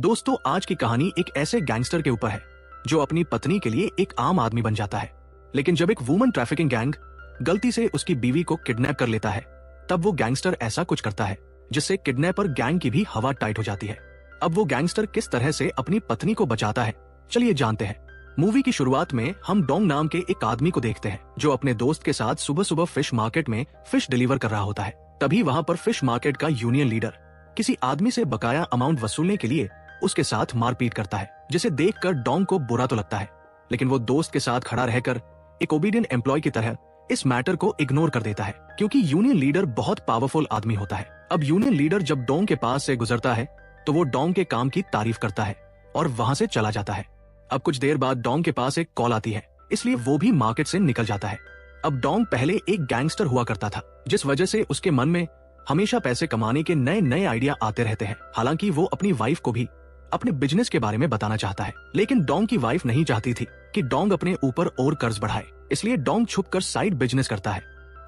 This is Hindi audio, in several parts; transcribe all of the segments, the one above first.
दोस्तों, आज की कहानी एक ऐसे गैंगस्टर के ऊपर है जो अपनी पत्नी के लिए एक आम आदमी बन जाता है। लेकिन जब एक वुमन ट्रैफिकिंग गैंग गलती से उसकी बीवी को किडनैप कर लेता है, तब वो गैंगस्टर ऐसा कुछ करता है जिससे किडनैपर गैंग की भी हवा टाइट हो जाती है। अब वो गैंगस्टर किस तरह से अपनी पत्नी को बचाता है, चलिए जानते हैं। मूवी की शुरुआत में हम डोंग नाम के एक आदमी को देखते हैं जो अपने दोस्त के साथ सुबह सुबह फिश मार्केट में फिश डिलीवर कर रहा होता है। तभी वहाँ पर फिश मार्केट का यूनियन लीडर किसी आदमी से बकाया अमाउंट वसूलने के लिए उसके साथ मारपीट करता है, जिसे देखकर डोंग को बुरा तो लगता है, लेकिन वो दोस्त के साथ खड़ा रहकर एक ओबीडियंट एम्प्लॉय की तरह इस मैटर को इग्नोर कर देता है, क्योंकि यूनियन लीडर बहुत पावरफुल आदमी होता है। अब यूनियन लीडर जब डोंग के पास से गुजरता है तो वो डोंग के काम की तारीफ करता है और वहां से चला जाता है। अब कुछ देर बाद डोंग के पास एक कॉल आती है, इसलिए वो भी मार्केट से निकल जाता है। अब डोंग पहले एक गैंगस्टर हुआ करता था, जिस वजह से उसके मन में हमेशा पैसे कमाने के नए नए आइडिया आते रहते हैं। हालांकि वो अपनी वाइफ को भी अपने बिजनेस के बारे में बताना चाहता है, लेकिन डोंग की वाइफ नहीं चाहती थी कि डोंग अपने ऊपर और कर्ज बढ़ाए, इसलिए डोंग छुपकर साइड बिजनेस करता है।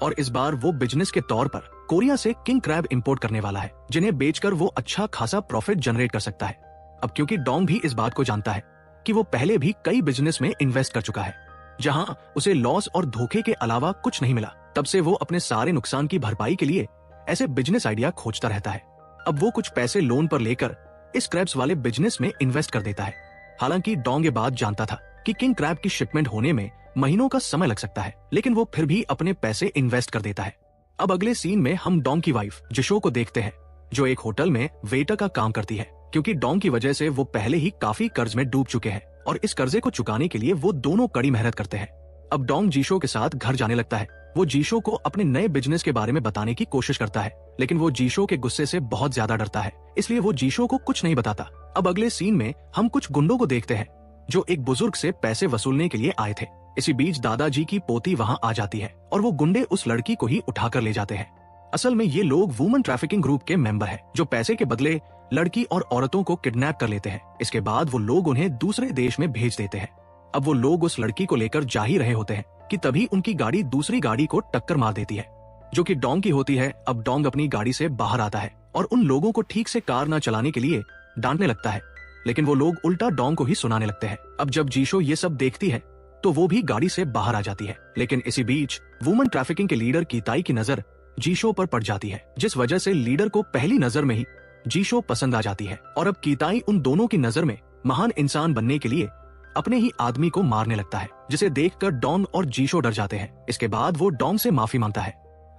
और इस बार वो बिजनेस के तौर पर कोरिया से किंग क्रैब इंपोर्ट करने वाला है, जिन्हें बेचकर वो अच्छा खासा प्रॉफिट जनरेट कर सकता है। अब क्योंकि डोंग भी इस बात को जानता है कि वो पहले भी कई बिजनेस में इन्वेस्ट कर चुका है जहां उसे लॉस और धोखे के अलावा कुछ नहीं मिला, तब से वो अपने सारे नुकसान की भरपाई के लिए ऐसे बिजनेस आइडिया खोजता रहता है। अब वो कुछ पैसे लोन पर लेकर इस क्रैब्स वाले बिजनेस में इन्वेस्ट कर देता है। हालांकि डोंग ये बात जानता था कि किंग क्रैब की शिपमेंट होने में महीनों का समय लग सकता है, लेकिन वो फिर भी अपने पैसे इन्वेस्ट कर देता है। अब अगले सीन में हम डोंग की वाइफ जिशो को देखते हैं, जो एक होटल में वेटर का काम करती है, क्योंकि डोंग की वजह से वो पहले ही काफी कर्ज में डूब चुके हैं और इस कर्जे को चुकाने के लिए वो दोनों कड़ी मेहनत करते हैं। अब डोंग जीशो के साथ घर जाने लगता है। वो जीशो को अपने नए बिजनेस के बारे में बताने की कोशिश करता है, लेकिन वो जीशो के गुस्से से बहुत ज्यादा डरता है, इसलिए वो जीशो को कुछ नहीं बताता। अब अगले सीन में हम कुछ गुंडों को देखते हैं जो एक बुजुर्ग से पैसे वसूलने के लिए आए थे। इसी बीच दादाजी की पोती वहां आ जाती है और वो गुंडे उस लड़की को ही उठाकर ले जाते हैं। असल में ये लोग वुमन ट्रैफिकिंग ग्रुप के मेंबर हैं, जो पैसे के बदले लड़की और औरतों को किडनैप कर लेते हैं। इसके बाद वो लोग उन्हें दूसरे देश में भेज देते हैं। अब वो लोग उस लड़की को लेकर जा ही रहे होते हैं कि तभी उनकी गाड़ी दूसरी गाड़ी को टक्कर मार देती है, जो कि डोंग की होती है। अब डोंग अपनी गाड़ी से बाहर आता है और उन लोगों को ठीक से कार न चलाने के लिए डांटने लगता है, लेकिन वो लोग उल्टा डोंग को ही सुनाने लगते हैं। अब जब जीशो ये सब देखती है तो वो भी गाड़ी से बाहर आ जाती है, लेकिन इसी बीच वुमन ट्रैफिकिंग के लीडर कीताई की नजर जीशो पर पड़ जाती है, जिस वजह से लीडर को पहली नजर में ही जीशो पसंद आ जाती है। और अब कीताई उन दोनों की नजर में महान इंसान बनने के लिए अपने ही आदमी को मारने लगता है, जिसे देखकर डोंग और जीशो डर जाते हैं। इसके बाद वो डोंग से माफी मांगता है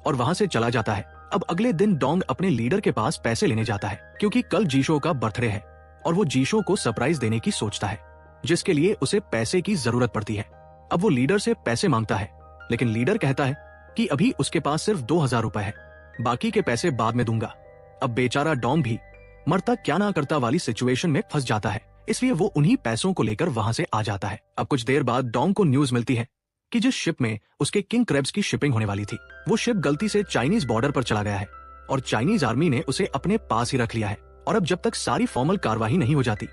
और वहां से चला जाता है। अब अगले दिन डोंग अपने लीडर के पास पैसे लेने जाता है, क्योंकि कल जीशो का बर्थडे है और वो जीशो को सरप्राइज देने की सोचता है, जिसके लिए उसे पैसे की जरूरत पड़ती है। अब वो लीडर से पैसे मांगता है, लेकिन लीडर कहता है कि अभी उसके पास सिर्फ 2000 रुपए है, बाकी के पैसे बाद में दूंगा। अब बेचारा डोंग भी मरता क्या ना करता वाली सिचुएशन में फंस जाता है, इसलिए वो उन्हीं पैसों को लेकर वहां से आ जाता है। अब कुछ देर बाद डोंग को न्यूज मिलती है कि जिस शिप में उसके किंग क्रैब्स की शिपिंग होने वाली थी, वो शिप गलती से चाइनीज बॉर्डर पर चला गया है और चाइनीज आर्मी ने उसे अपने पास ही रख लिया है। और अब जब तक सारी फॉर्मल कार्यवाही नहीं हो जाती,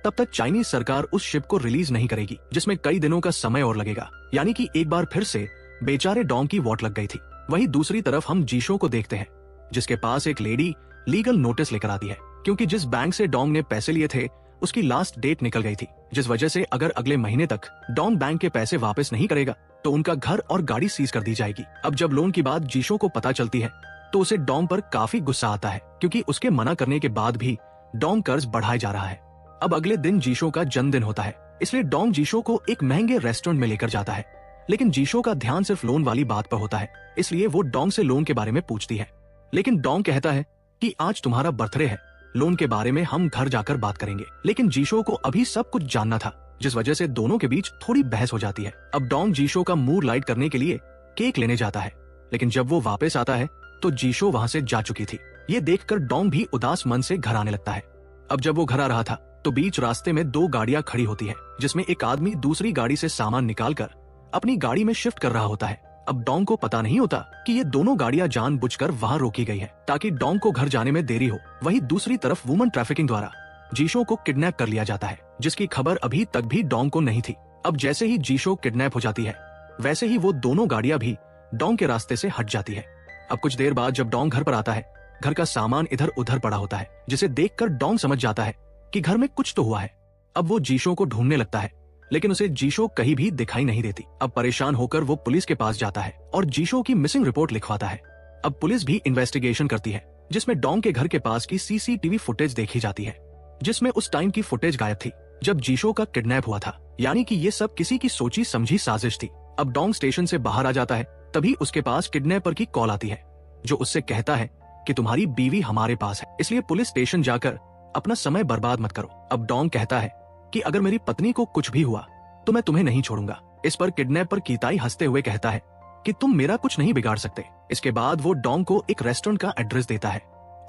तब तक चाइनीज सरकार उस शिप को रिलीज नहीं करेगी, जिसमें कई दिनों का समय और लगेगा। यानी कि एक बार फिर से बेचारे डोंग की वोट लग गई थी। वहीं दूसरी तरफ हम जीशो को देखते हैं, जिसके पास एक लेडी लीगल नोटिस लेकर आती है, क्योंकि जिस बैंक से डोंग ने पैसे लिए थे उसकी लास्ट डेट निकल गई थी, जिस वजह से अगर अगले महीने तक डोंग बैंक के पैसे वापस नहीं करेगा तो उनका घर और गाड़ी सीज कर दी जाएगी। अब जब लोन की बात जीशो को पता चलती है तो उसे डोंग पर काफी गुस्सा आता है, क्योंकि उसके मना करने के बाद भी डोंग कर्ज बढ़ाए जा रहा है। अब अगले दिन जीशो का जन्मदिन होता है, इसलिए डोंग जीशो को एक महंगे रेस्टोरेंट में लेकर जाता है, लेकिन जीशो का ध्यान सिर्फ लोन वाली बात पर होता है, इसलिए वो डोंग से लोन के बारे में पूछती है। लेकिन डोंग कहता है कि आज तुम्हारा बर्थडे है, लोन के बारे में हम घर जाकर बात करेंगे। लेकिन जीशो को अभी सब कुछ जानना था, जिस वजह से दोनों के बीच थोड़ी बहस हो जाती है। अब डोंग जीशो का मूड लाइट करने के लिए केक लेने जाता है, लेकिन जब वो वापस आता है तो जीशो वहां से जा चुकी थी। ये देखकर डोंग भी उदास मन से घर आने लगता है। अब जब वो घर आ रहा था तो बीच रास्ते में दो गाड़ियां खड़ी होती है, जिसमें एक आदमी दूसरी गाड़ी से सामान निकालकर अपनी गाड़ी में शिफ्ट कर रहा होता है। अब डोंग को पता नहीं होता कि ये दोनों गाड़ियां जानबूझकर वहां रोकी गई है, ताकि डोंग को घर जाने में देरी हो। वहीं दूसरी तरफ वुमन ट्रैफिकिंग द्वारा जीशो को किडनैप कर लिया जाता है, जिसकी खबर अभी तक भी डोंग को नहीं थी। अब जैसे ही जीशो किडनैप हो जाती है, वैसे ही वो दोनों गाड़ियां भी डोंग के रास्ते से हट जाती है। अब कुछ देर बाद जब डोंग घर पर आता है, घर का सामान इधर उधर पड़ा होता है, जिसे देखकर डोंग समझ जाता है कि घर में कुछ तो हुआ है। अब वो जीशो को ढूंढने लगता है, लेकिन उसे जीशो कहीं भी दिखाई नहीं देती। अब परेशान होकर वो पुलिस के पास जाता है और जीशो की मिसिंग रिपोर्ट लिखवाता है। अब पुलिस भी इन्वेस्टिगेशन करती है, जिसमें डोंग के घर के पास की सीसीटीवी फुटेज देखी जाती है, जिसमें उस टाइम की फुटेज गायब थी जब जीशो का किडनैप हुआ था। यानी कि ये सब किसी की सोची समझी साजिश थी। अब डोंग स्टेशन से बाहर आ जाता है, तभी उसके पास किडनैपर की कॉल आती है, जो उससे कहता है कि तुम्हारी बीवी हमारे पास है, इसलिए पुलिस स्टेशन जाकर अपना समय बर्बाद मत करो। अब डोंग कहता है कि अगर मेरी पत्नी को कुछ भी हुआ तो मैं तुम्हें नहीं छोड़ूंगा। इस पर किडनैपर कीताई हंसते हुए कहता है कि तुम मेरा कुछ नहीं बिगाड़ सकते। इसके बाद वो डोंग को एक रेस्टोरेंट का एड्रेस देता है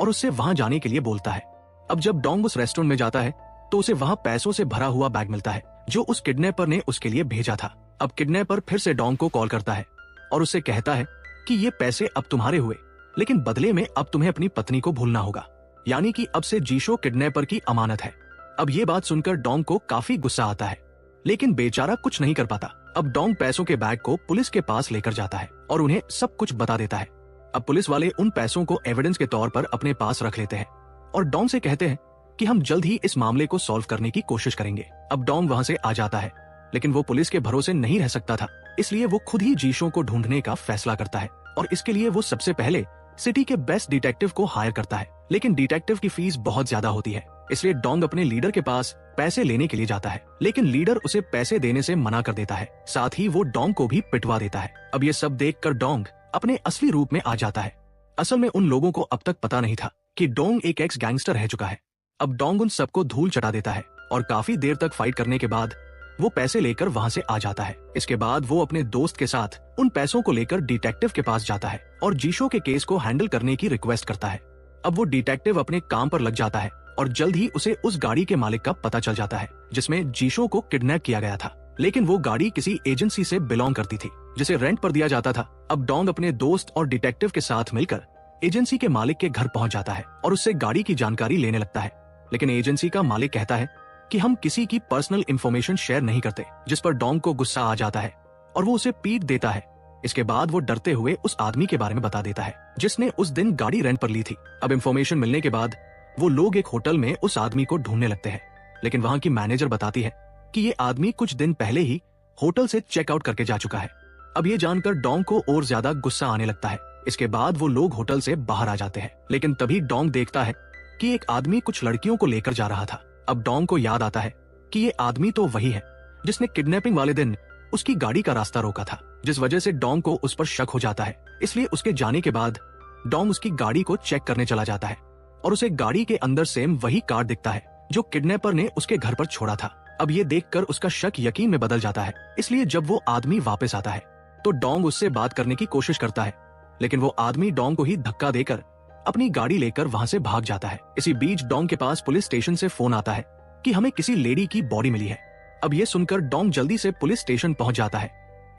और उससे वहां जाने के लिए बोलता है। अब जब डोंग उस रेस्टोरेंट में जाता है तो उसे वहां पैसों से भरा हुआ बैग मिलता है, जो उस किडनैपर ने उसके लिए भेजा था। अब किडनैपर फिर से डोंग को कॉल करता है और उससे कहता है कि ये पैसे अब तुम्हारे हुए, लेकिन बदले में अब तुम्हें अपनी पत्नी को भूलना होगा। यानी कि अब से जीशो किडनैपर की अमानत है। अब ये बात सुनकर डोंग को काफी गुस्सा आता है, लेकिन बेचारा कुछ नहीं कर पाता। अब डोंग पैसों के बैग को पुलिस के पास लेकर जाता है और उन्हें सब कुछ बता देता है। अब पुलिस वाले उन पैसों को एविडेंस के तौर पर अपने पास रख लेते हैं और डोंग से कहते हैं कि हम जल्द ही इस मामले को सॉल्व करने की कोशिश करेंगे। अब डोंग वहां से आ जाता है, लेकिन वो पुलिस के भरोसे नहीं रह सकता था, इसलिए वो खुद ही जीशो को ढूंढने का फैसला करता है और इसके लिए वो सबसे पहले सिटी के बेस्ट डिटेक्टिव को हायर करता है। लेकिन डिटेक्टिव की फीस बहुत ज्यादा होती है, इसलिए डोंग अपने लीडर के पास पैसे लेने के लिए जाता है, लेकिन लीडर उसे पैसे देने से मना कर देता है। साथ ही वो डोंग को भी पिटवा देता है। अब ये सब देखकर डोंग अपने असली रूप में आ जाता है। असल में उन लोगों को अब तक पता नहीं था कि डोंग एक एक्स गैंगस्टर रह चुका है। अब डोंग उन सबको धूल चटा देता है और काफी देर तक फाइट करने के बाद वो पैसे लेकर वहां से आ जाता है। इसके बाद वो अपने दोस्त के साथ उन पैसों को लेकर डिटेक्टिव के पास जाता है और जीशो के केस को हैंडल करने की रिक्वेस्ट करता है। अब वो डिटेक्टिव अपने काम पर लग जाता है और जल्द ही उसे उस गाड़ी के मालिक का पता चल जाता है, जिसमें जीशो को किडनैप किया गया था, लेकिन वो गाड़ी किसी एजेंसी से बिलोंग करती थी, जिसे रेंट पर दिया जाता था। अब डोंग अपने दोस्त और डिटेक्टिव के साथ मिलकर एजेंसी के मालिक के घर पहुंच जाता है और उससे गाड़ी की जानकारी लेने लगता है, लेकिन एजेंसी का मालिक कहता है कि हम किसी की पर्सनल इंफॉर्मेशन शेयर नहीं करते, जिस पर डोंग को गुस्सा आ जाता है और वो उसे पीट देता है। इसके बाद वो डरते हुए उस आदमी के बारे में बता देता है जिसने उस दिन गाड़ी रेंट पर ली थी। अब इंफॉर्मेशन मिलने के बाद वो लोग एक होटल में उस आदमी को ढूंढने लगते हैं, लेकिन वहां की मैनेजर बताती है कि ये आदमी कुछ दिन पहले ही होटल से चेकआउट करके जा चुका है। अब ये जानकर डोंग को और ज्यादा गुस्सा आने लगता है। इसके बाद वो लोग होटल से बाहर आ जाते हैं, लेकिन तभी डोंग देखता है कि एक आदमी कुछ लड़कियों को लेकर जा रहा था। अब डोंग को याद आता है कि ये आदमी तो वही है जिसने किडनैपिंग वाले दिन उसकी गाड़ी का रास्ता रोका था, जिस वजह से डोंग को उस पर शक हो जाता है। इसलिए उसके जाने के बाद डोंग उसकी गाड़ी को चेक करने चला जाता है और उसे गाड़ी के अंदर सेम वही कार दिखता है जो किडनैपर ने उसके घर पर छोड़ा था। अब ये देखकर उसका शक यकीन में बदल जाता है, इसलिए जब वो आदमी वापस आता है तो डोंग उससे बात करने की कोशिश करता है, लेकिन वो आदमी डोंग को ही धक्का देकर अपनी गाड़ी लेकर वहां से भाग जाता है। इसी बीच डोंग के पास पुलिस स्टेशन से फोन आता है कि हमें किसी लेडी की बॉडी मिली है। अब ये सुनकर डोंग जल्दी से पुलिस स्टेशन पहुंच जाता है।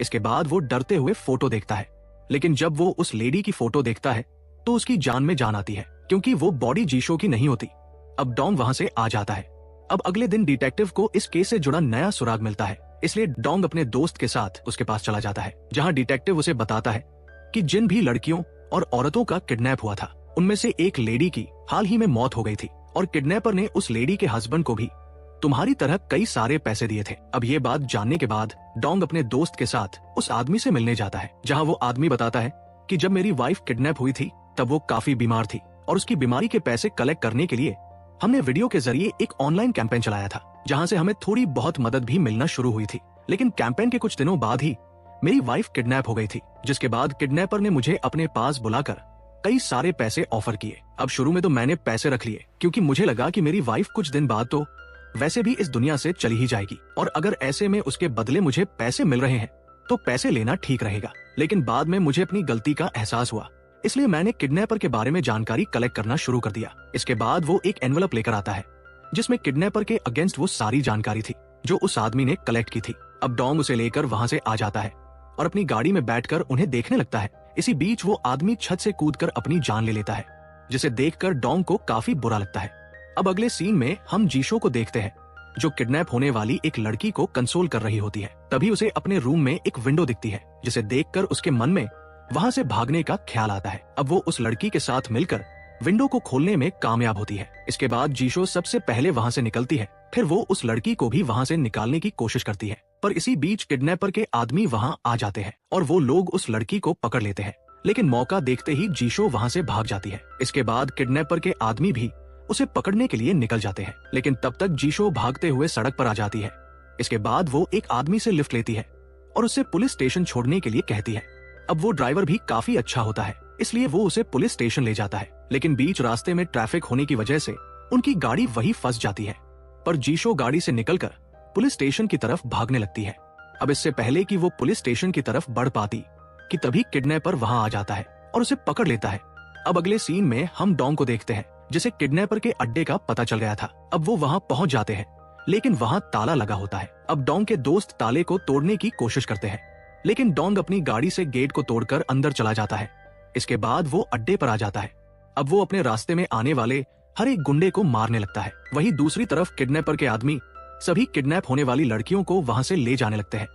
इसके बाद वो डरते हुए फोटो देखता है, लेकिन जब वो उस लेडी की फोटो देखता है तो उसकी जान में जान आती है, क्योंकि वो बॉडी जीशो की नहीं होती। अब डोंग वहां से आ जाता है। अब अगले दिन डिटेक्टिव को इस केस से जुड़ा नया सुराग मिलता है, इसलिए डोंग अपने दोस्त के साथ उसके पास चला जाता है, जहां डिटेक्टिव उसे बताता है कि जिन भी लड़कियों और औरतों का किडनैप हुआ था उनमें से एक लेडी की हाल ही में मौत हो गई थी और किडनैपर ने उस लेडी के हस्बैंड को भी तुम्हारी तरह कई सारे पैसे दिए थे। अब ये बात जानने के बाद डोंग अपने दोस्त के साथ उस आदमी से मिलने जाता है, जहां वो आदमी बताता है कि जब मेरी वाइफ किडनैप हुई थी तब वो काफी बीमार थी और उसकी बीमारी के पैसे कलेक्ट करने के लिए हमने वीडियो के जरिए एक ऑनलाइन कैंपेन चलाया था, जहां से हमें थोड़ी बहुत मदद भी मिलना शुरू हुई थी। लेकिन कैंपेन के कुछ दिनों बाद ही मेरी वाइफ किडनैप हो गई थी, जिसके बाद किडनैपर ने मुझे अपने पास बुलाकर कई सारे पैसे ऑफर किए। अब शुरू में तो मैंने पैसे रख लिए, क्योंकि मुझे लगा कि मेरी वाइफ कुछ दिन बाद तो वैसे भी इस दुनिया से चली ही जाएगी और अगर ऐसे में उसके बदले मुझे पैसे मिल रहे हैं तो पैसे लेना ठीक रहेगा। लेकिन बाद में मुझे अपनी गलती का एहसास हुआ, इसलिए मैंने किडनैपर के बारे में जानकारी कलेक्ट करना शुरू कर दिया। इसके बाद वो एक एनवलप लेकर आता है जिसमें किडनैपर के अगेंस्ट वो सारी जानकारी थी जो उस आदमी ने कलेक्ट की थी। अब डोंग उसे लेकर वहां से आ जाता है और अपनी गाड़ी में बैठकर उन्हें देखने लगता है। इसी बीच वो आदमी छत से कूदकर अपनी जान ले लेता है, जिसे देखकर डोंग को काफी बुरा लगता है। अब अगले सीन में हम जीशो को देखते हैं जो किडनैप होने वाली एक लड़की को कंसोल कर रही होती है। तभी उसे अपने रूम में एक विंडो दिखती है, जिसे देखकर उसके मन में वहां से भागने का ख्याल आता है। अब वो उस लड़की के साथ मिलकर विंडो को खोलने में कामयाब होती है। इसके बाद जीशो सबसे पहले वहां से निकलती है। फिर वो उस लड़की को भी वहां से निकालने की कोशिश करती है, पर इसी बीच किडनैपर के आदमी वहां आ जाते हैं और वो लोग उस लड़की को पकड़ लेते हैं। लेकिन मौका देखते ही जीशो वहां से भाग जाती है। इसके बाद किडनैपर के आदमी भी उसे पकड़ने के लिए निकल जाते हैं, लेकिन तब तक जीशो भागते हुए सड़क पर आ जाती है। इसके बाद वो एक आदमी से लिफ्ट लेती है और उसे पुलिस स्टेशन छोड़ने के लिए कहती है। अब वो ड्राइवर भी काफी अच्छा होता है, इसलिए वो उसे पुलिस स्टेशन ले जाता है। लेकिन बीच रास्ते में ट्रैफिक होने की वजह से उनकी गाड़ी वहीं फंस जाती है, पर जीशो गाड़ी से निकलकर पुलिस स्टेशन की तरफ भागने लगती है। अब इससे पहले कि वो पुलिस स्टेशन की तरफ बढ़ पाती कि तभी किडनैपर वहां आ जाता है और उसे पकड़ लेता है। अब अगले सीन में हम डॉन को देखते हैं, जिसे किडनैपर के अड्डे का पता चल गया था। अब वो वहां पहुंच जाते हैं, लेकिन वहां ताला लगा होता है। अब डॉन के दोस्त ताले को तोड़ने की कोशिश करते हैं, लेकिन डॉन अपनी गाड़ी से गेट को तोड़कर अंदर चला जाता है। इसके बाद वो अड्डे पर आ जाता है। अब वो अपने रास्ते में आने वाले हर एक गुंडे को मारने लगता है। वहीं दूसरी तरफ किडनैपर के आदमी सभी किडनैप होने वाली लड़कियों को वहां से ले जाने लगते हैं,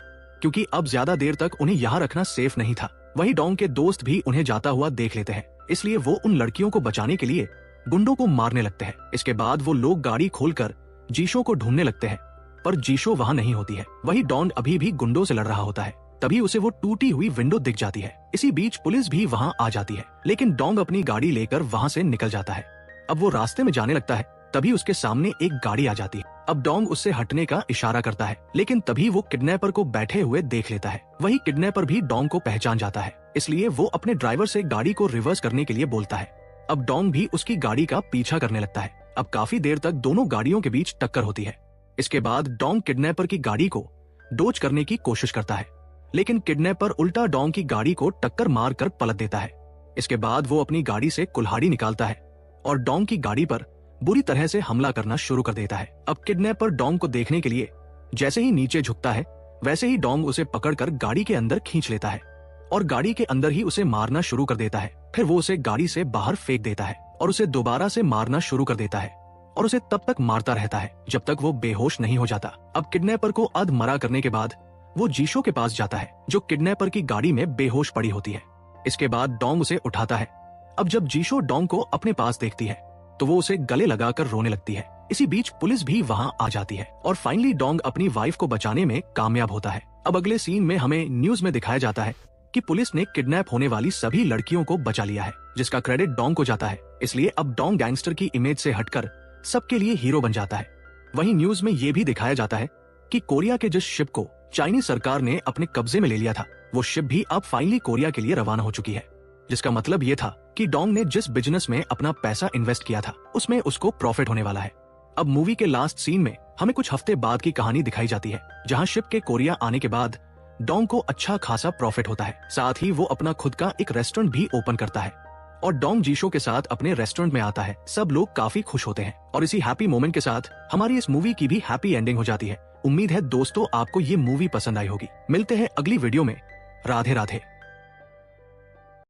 क्योंकि अब ज्यादा देर तक उन्हें यहाँ रखना सेफ नहीं था। वहीं डॉन के दोस्त भी उन्हें जाता हुआ देख लेते हैं, इसलिए वो उन लड़कियों को बचाने के लिए गुंडों को मारने लगते हैं। इसके बाद वो लोग गाड़ी खोलकर जीशो को ढूंढने लगते हैं, पर जीशो वहां नहीं होती है। वहीं डॉन अभी भी गुंडों से लड़ रहा होता है। तभी उसे वो टूटी हुई विंडो दिख जाती है। इसी बीच पुलिस भी वहां आ जाती है, लेकिन डॉन अपनी गाड़ी लेकर वहां से निकल जाता है। अब वो रास्ते में जाने लगता है, तभी उसके सामने एक गाड़ी आ जाती है। अब डॉन उससे हटने का इशारा करता है, लेकिन तभी वो किडनैपर को बैठे हुए देख लेता है। वही किडनैपर भी डॉन को पहचान जाता है, इसलिए वो अपने ड्राइवर से गाड़ी को रिवर्स करने के लिए बोलता है। अब डॉन भी उसकी गाड़ी का पीछा करने लगता है। अब काफी देर तक दोनों गाड़ियों के बीच टक्कर होती है। इसके बाद डॉन किडनैपर की गाड़ी को डोज करने की कोशिश करता है, लेकिन किडनैपर उल्टा डॉन की गाड़ी को टक्कर मारकर पलट देता है। इसके बाद वो अपनी गाड़ी से कुल्हाड़ी निकालता है और डॉन की गाड़ी पर बुरी तरह से हमला करना शुरू कर देता है। अब किडनैपर डॉन को देखने के लिए जैसे ही नीचे झुकता है, वैसे ही डॉन उसे पकड़कर गाड़ी के अंदर खींच लेता है और गाड़ी के अंदर ही उसे मारना शुरू कर देता है। फिर वो उसे गाड़ी से बाहर फेंक देता है और उसे दोबारा से मारना शुरू कर देता है और उसे तब तक मारता रहता है जब तक वो बेहोश नहीं हो जाता। अब किडनैपर को अधमरा करने के बाद वो जीशो के पास जाता है, जो किडनैपर की गाड़ी में बेहोश पड़ी होती है। इसके बाद डॉन उसे उठाता है। अब जब जीशो डॉन को अपने पास देखती है, तो वो उसे गले लगाकर रोने लगती है। इसी बीच पुलिस भी वहां आ जाती है और फाइनली डॉन अपनी वाइफ को बचाने में कामयाब होता है। अब अगले सीन में हमें न्यूज में दिखाया जाता है कि पुलिस ने किडनैप होने वाली सभी लड़कियों को बचा लिया है, जिसका क्रेडिट डॉन को जाता है। इसलिए अब डॉन गैंगस्टर की इमेज से हटकर सबके लिए हीरो बन जाता है। वहीं न्यूज में ये भी दिखाया जाता है कि कोरिया के जिस शिप को चाइनीज सरकार ने अपने कब्जे में ले लिया था, वो शिप भी अब फाइनली कोरिया के लिए रवाना हो चुकी है, जिसका मतलब ये था कि डॉन ने जिस बिजनेस में अपना पैसा इन्वेस्ट किया था, उसमें उसको प्रॉफिट होने वाला है। अब मूवी के लास्ट सीन में हमें कुछ हफ्ते बाद की कहानी दिखाई जाती है, जहां शिप के कोरिया आने के बाद डॉन को अच्छा खासा प्रॉफिट होता है। साथ ही वो अपना खुद का एक रेस्टोरेंट भी ओपन करता है और डॉन जीशो के साथ अपने रेस्टोरेंट में आता है। सब लोग काफी खुश होते हैं और इसी हैप्पी मोमेंट के साथ हमारी इस मूवी की भी हैप्पी एंडिंग हो जाती है। उम्मीद है दोस्तों आपको ये मूवी पसंद आई होगी। मिलते हैं अगली वीडियो में। राधे राधे।